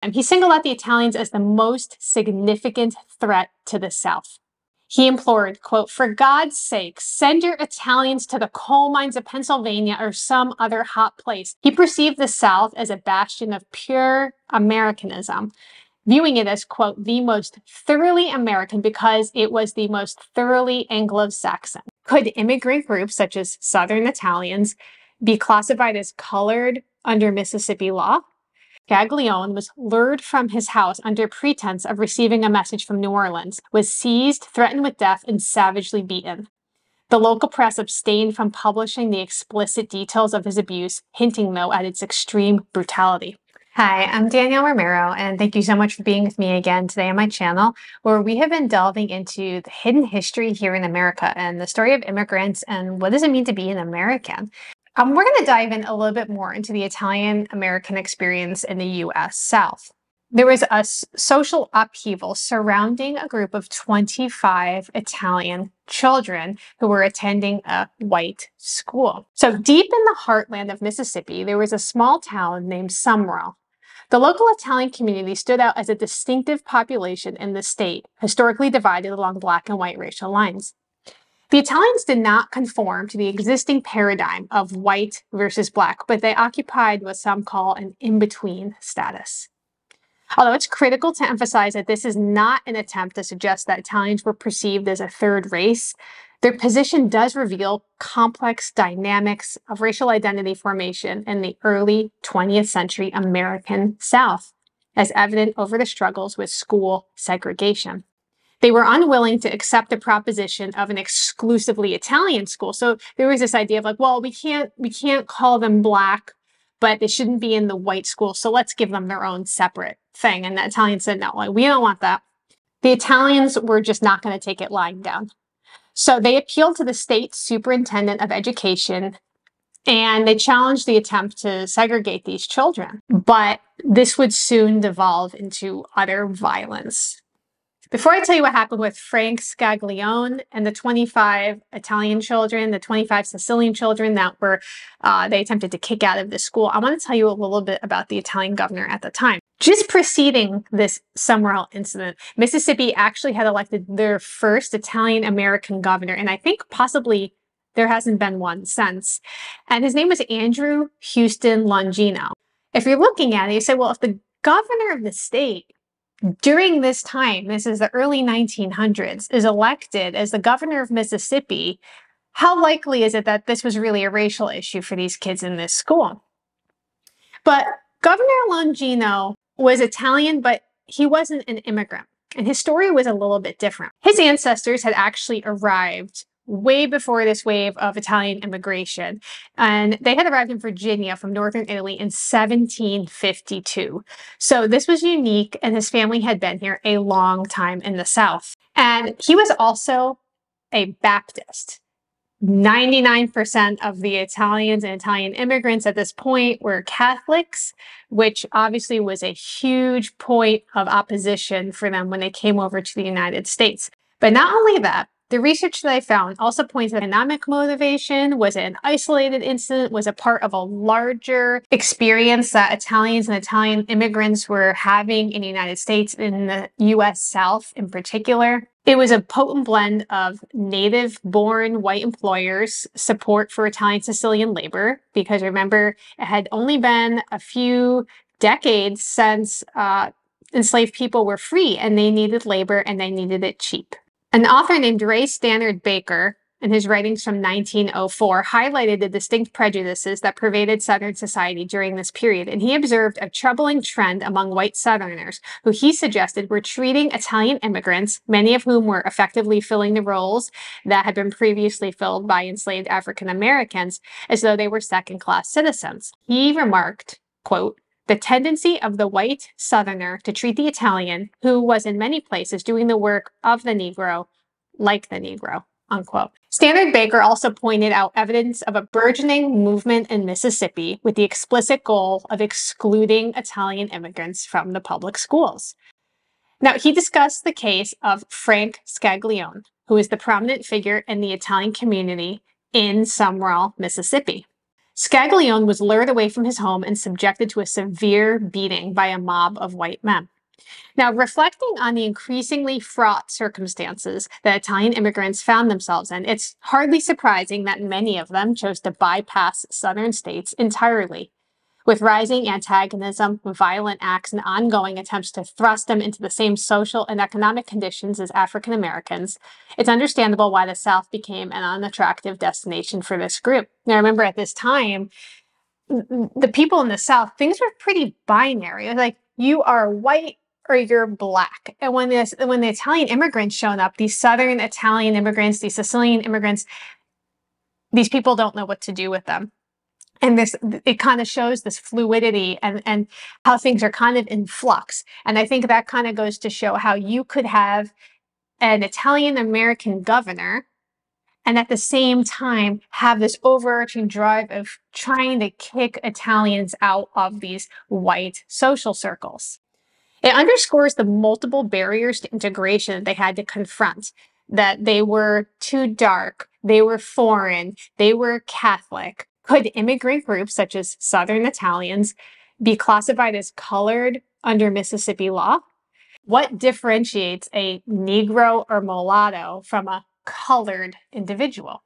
And he singled out the Italians as the most significant threat to the South. He implored, quote, "For God's sake, send your Italians to the coal mines of Pennsylvania or some other hot place." He perceived the South as a bastion of pure Americanism, viewing it as, quote, "the most thoroughly American because it was the most thoroughly Anglo-Saxon." Could immigrant groups such as Southern Italians be classified as colored under Mississippi law? Scaglione was lured from his house under pretense of receiving a message from New Orleans, was seized, threatened with death, and savagely beaten. The local press abstained from publishing the explicit details of his abuse, hinting, though, at its extreme brutality. Hi, I'm Danielle Romero, and thank you so much for being with me again today on my channel, where we have been delving into the hidden history here in America and the story of immigrants and what does it mean to be an American. We're going to dive in a little bit more into the Italian-American experience in the U.S. South. There was a social upheaval surrounding a group of 25 Italian children who were attending a white school. So deep in the heartland of Mississippi, there was a small town named Sumrall. The local Italian community stood out as a distinctive population in the state, historically divided along Black and white racial lines. The Italians did not conform to the existing paradigm of white versus Black, but they occupied what some call an in-between status. Although it's critical to emphasize that this is not an attempt to suggest that Italians were perceived as a third race, their position does reveal complex dynamics of racial identity formation in the early 20th century American South, as evident over the struggles with school segregation. They were unwilling to accept the proposition of an exclusively Italian school. So there was this idea of like, well, we can't call them Black, but they shouldn't be in the white school. So let's give them their own separate thing. And the Italians said, no, like, we don't want that. The Italians were just not going to take it lying down. So they appealed to the state superintendent of education and they challenged the attempt to segregate these children. But this would soon devolve into utter violence. Before I tell you what happened with Frank Scaglione and the 25 Italian children, the 25 Sicilian children that were they attempted to kick out of the school, I want to tell you a little bit about the Italian governor at the time. Just preceding this Sumrall incident, Mississippi actually had elected their first Italian-American governor, and I think possibly there hasn't been one since. And his name was Andrew Houston Longino. If you're looking at it, you say, well, if the governor of the state during this time, this is the early 1900s, is elected as the governor of Mississippi, how likely is it that this was really a racial issue for these kids in this school? But Governor Longino was Italian, but he wasn't an immigrant, and his story was a little bit different. His ancestors had actually arrived way before this wave of Italian immigration. And they had arrived in Virginia from northern Italy in 1752. So this was unique, and his family had been here a long time in the South. And he was also a Baptist. 99% of the Italians and Italian immigrants at this point were Catholics, which obviously was a huge point of opposition for them when they came over to the United States. But not only that, the research that I found also points that economic motivation was an isolated incident, was a part of a larger experience that Italians and Italian immigrants were having in the United States, in the U.S. South in particular. It was a potent blend of native-born white employers' support for Italian Sicilian labor, because remember, it had only been a few decades since enslaved people were free, and they needed labor and they needed it cheap. An author named Ray Stannard Baker, in his writings from 1904, highlighted the distinct prejudices that pervaded Southern society during this period, and he observed a troubling trend among white Southerners, who he suggested were treating Italian immigrants, many of whom were effectively filling the roles that had been previously filled by enslaved African Americans, as though they were second-class citizens. He remarked, quote, "The tendency of the white Southerner to treat the Italian, who was in many places doing the work of the Negro, like the Negro," unquote. Stannard Baker also pointed out evidence of a burgeoning movement in Mississippi with the explicit goal of excluding Italian immigrants from the public schools. Now, he discussed the case of Frank Scaglione, who is the prominent figure in the Italian community in Sumrall, Mississippi. Scaglione was lured away from his home and subjected to a severe beating by a mob of white men. Now, reflecting on the increasingly fraught circumstances that Italian immigrants found themselves in, it's hardly surprising that many of them chose to bypass southern states entirely. With rising antagonism, violent acts, and ongoing attempts to thrust them into the same social and economic conditions as African Americans, it's understandable why the South became an unattractive destination for this group. Now, remember at this time, the people in the South, things were pretty binary. It was like, you are white or you're black. And when the Italian immigrants showed up, these Southern Italian immigrants, these Sicilian immigrants, these people don't know what to do with them. And it kind of shows this fluidity and how things are kind of in flux. And I think that kind of goes to show how you could have an Italian American governor and at the same time have this overarching drive of trying to kick Italians out of these white social circles. It underscores the multiple barriers to integration that they had to confront, that they were too dark, they were foreign, they were Catholic. Could immigrant groups such as Southern Italians be classified as colored under Mississippi law? What differentiates a Negro or mulatto from a colored individual?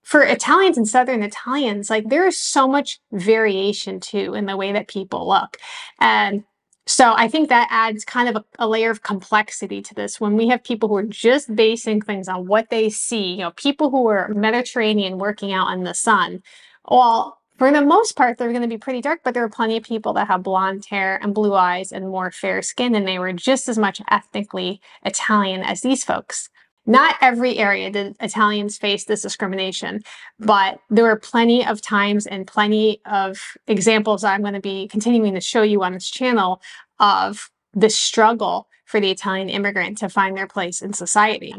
For Italians and Southern Italians, like there is so much variation too in the way that people look. And so I think that adds kind of a layer of complexity to this when we have people who are just basing things on what they see, people who are Mediterranean working out in the sun. Well, for the most part, they're going to be pretty dark, but there are plenty of people that have blonde hair and blue eyes and more fair skin, and they were just as much ethnically Italian as these folks. Not every area did Italians face this discrimination, but there were plenty of times and plenty of examples I'm going to be continuing to show you on this channel of the struggle for the Italian immigrant to find their place in society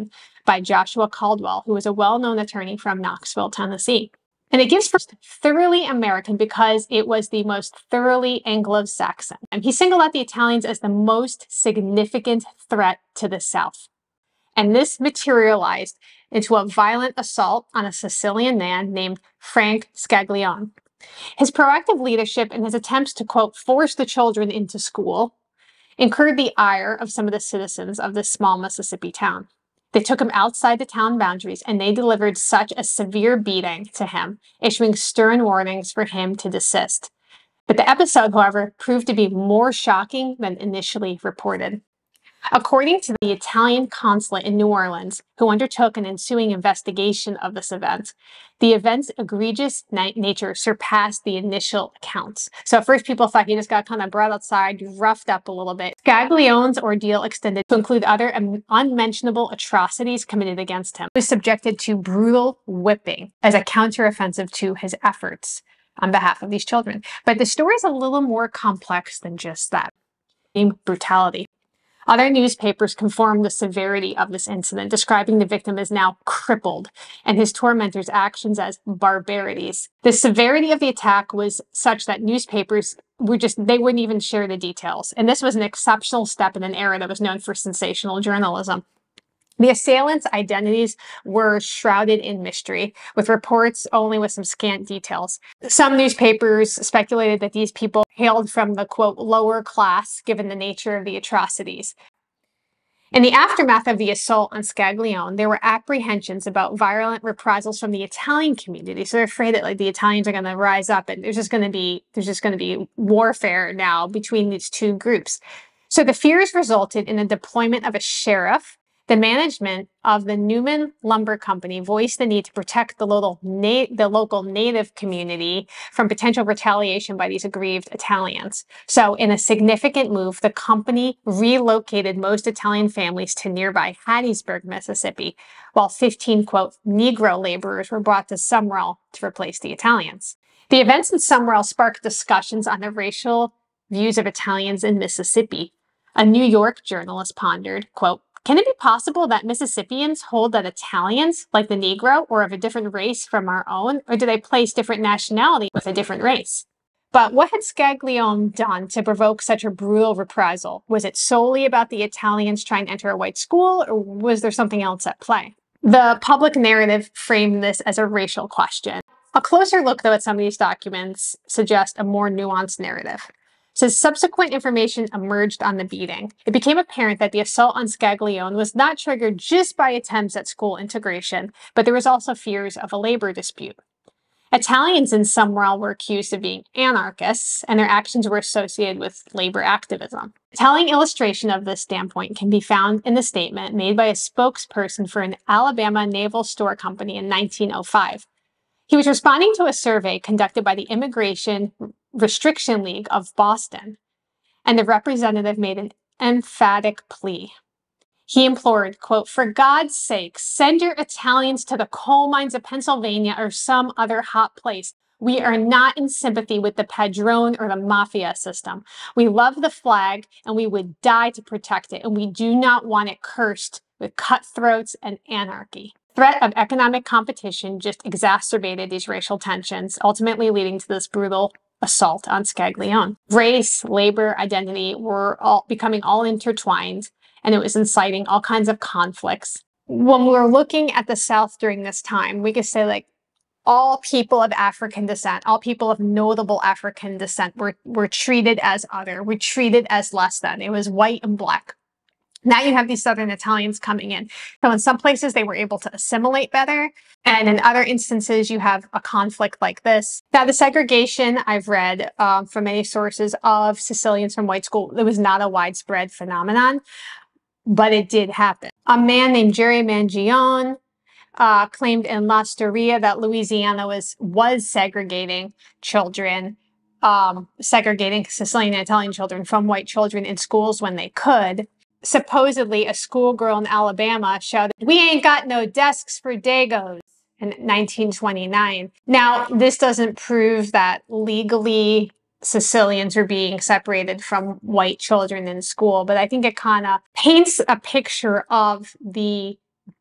by Joshua Caldwell, who was a well-known attorney from Knoxville, Tennessee. And it gives first thoroughly American because it was the most thoroughly Anglo-Saxon. And he singled out the Italians as the most significant threat to the South. And this materialized into a violent assault on a Sicilian man named Frank Scaglione. His proactive leadership and his attempts to, quote, force the children into school incurred the ire of some of the citizens of this small Mississippi town. They took him outside the town boundaries and they delivered such a severe beating to him, issuing stern warnings for him to desist. But the episode, however, proved to be more shocking than initially reported. According to the Italian consulate in New Orleans, who undertook an ensuing investigation of this event, the event's egregious nature surpassed the initial accounts. So at first people thought he just got kind of brought outside, roughed up a little bit. Scaglione's ordeal extended to include other unmentionable atrocities committed against him. He was subjected to brutal whipping as a counteroffensive to his efforts on behalf of these children. But the story is a little more complex than just that. Brutality. Other newspapers confirmed the severity of this incident, describing the victim as now crippled and his tormentor's actions as barbarities. The severity of the attack was such that newspapers they wouldn't even share the details. And this was an exceptional step in an era that was known for sensational journalism. The assailants' identities were shrouded in mystery, with reports only with some scant details. Some newspapers speculated that these people hailed from the, quote, lower class, given the nature of the atrocities. In the aftermath of the assault on Scaglione, there were apprehensions about violent reprisals from the Italian community. So they're afraid that the Italians are going to rise up and there's just going to be warfare now between these two groups. So the fears resulted in the deployment of a sheriff. The management of the Newman Lumber Company voiced the need to protect the local native community from potential retaliation by these aggrieved Italians. So in a significant move, the company relocated most Italian families to nearby Hattiesburg, Mississippi, while 15, quote, Negro laborers were brought to Sumrall to replace the Italians. The events in Sumrall sparked discussions on the racial views of Italians in Mississippi. A New York journalist pondered, quote, can it be possible that Mississippians hold that Italians, like the Negro, or of a different race from our own, or do they place different nationality with a different race? But what had Scaglione done to provoke such a brutal reprisal? Was it solely about the Italians trying to enter a white school, or was there something else at play? The public narrative framed this as a racial question. A closer look, though, at some of these documents suggests a more nuanced narrative. So subsequent information emerged on the beating. It became apparent that the assault on Scaglione was not triggered just by attempts at school integration, but there was also fears of a labor dispute. Italians in Sumrall were accused of being anarchists, and their actions were associated with labor activism. A telling illustration of this standpoint can be found in the statement made by a spokesperson for an Alabama naval store company in 1905. He was responding to a survey conducted by the Immigration Restriction League of Boston, and the representative made an emphatic plea. He implored, quote, "For God's sake, send your Italians to the coal mines of Pennsylvania or some other hot place. We are not in sympathy with the Padrone or the mafia system. We love the flag and we would die to protect it, and we do not want it cursed with cutthroats and anarchy." Threat of economic competition just exacerbated these racial tensions, ultimately leading to this brutal assault on Scaglione. Race, labor, identity were all becoming intertwined, and it was inciting all kinds of conflicts. When we're looking at the South during this time, we could say, like, all people of African descent, all people of notable African descent were treated as other, were treated as less than. It was white and black. Now you have these Southern Italians coming in. So in some places they were able to assimilate better, and in other instances you have a conflict like this. Now the segregation I've read from many sources of Sicilians from white school, it was not a widespread phenomenon, but it did happen. A man named Jerry Mangione claimed in L'Osteria that Louisiana was segregating children, segregating Sicilian and Italian children from white children in schools when they could. Supposedly, a schoolgirl in Alabama shouted, "We ain't got no desks for Dagos," in 1929. Now, this doesn't prove that legally Sicilians are being separated from white children in school, but I think it kind of paints a picture of the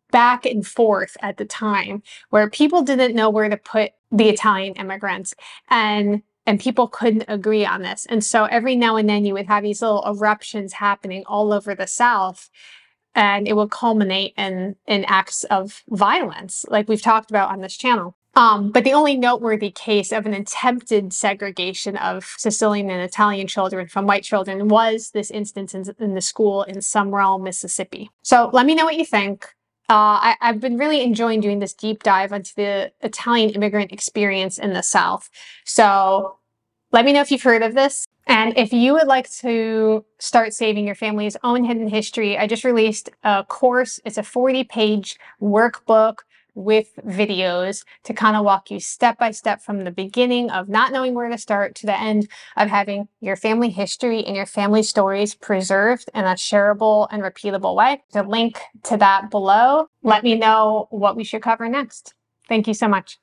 back and forth at the time where people didn't know where to put the Italian immigrants, and people couldn't agree on this. And so every now and then you would have these little eruptions happening all over the South, and it would culminate in acts of violence, like we've talked about on this channel. But the only noteworthy case of an attempted segregation of Sicilian and Italian children from white children was this instance in the school in Sumrall, Mississippi. So let me know what you think. I've been really enjoying doing this deep dive into the Italian immigrant experience in the South. So let me know if you've heard of this. And if you would like to start saving your family's own hidden history, I just released a course. It's a 40-page workbook with videos to kind of walk you step by step from the beginning of not knowing where to start to the end of having your family history and your family stories preserved in a shareable and repeatable way. The link to that below. Let me know what we should cover next. Thank you so much.